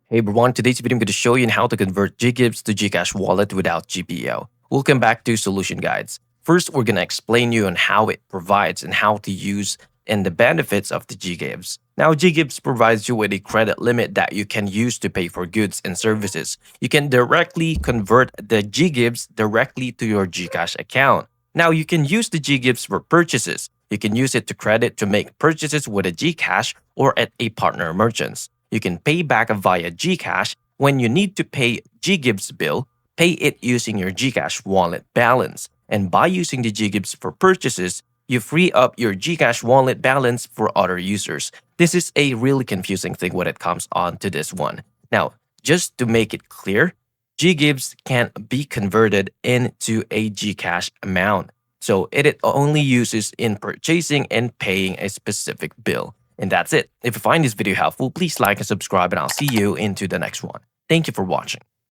Hey everyone, today's video I'm going to show you on how to convert Ggives to Gcash wallet without GPO. Welcome back to Solution Guides. First, we're going to explain you on how it provides and how to use and the benefits of the Ggives. Now, Ggives provides you with a credit limit that you can use to pay for goods and services. You can directly convert the Ggives directly to your Gcash account. Now, you can use the Ggives for purchases. You can use it to credit to make purchases with a Gcash or at a partner merchants. You can pay back via Gcash when you need to pay Ggives bill, pay it using your Gcash wallet balance. And by using the Ggives for purchases, you free up your Gcash wallet balance for other users. This is a really confusing thing when it comes on to this one. Now, just to make it clear, Ggives can't be converted into a Gcash amount. So it only uses in purchasing and paying a specific bill. And that's it. If you find this video helpful, please like and subscribe, and I'll see you into the next one. Thank you for watching.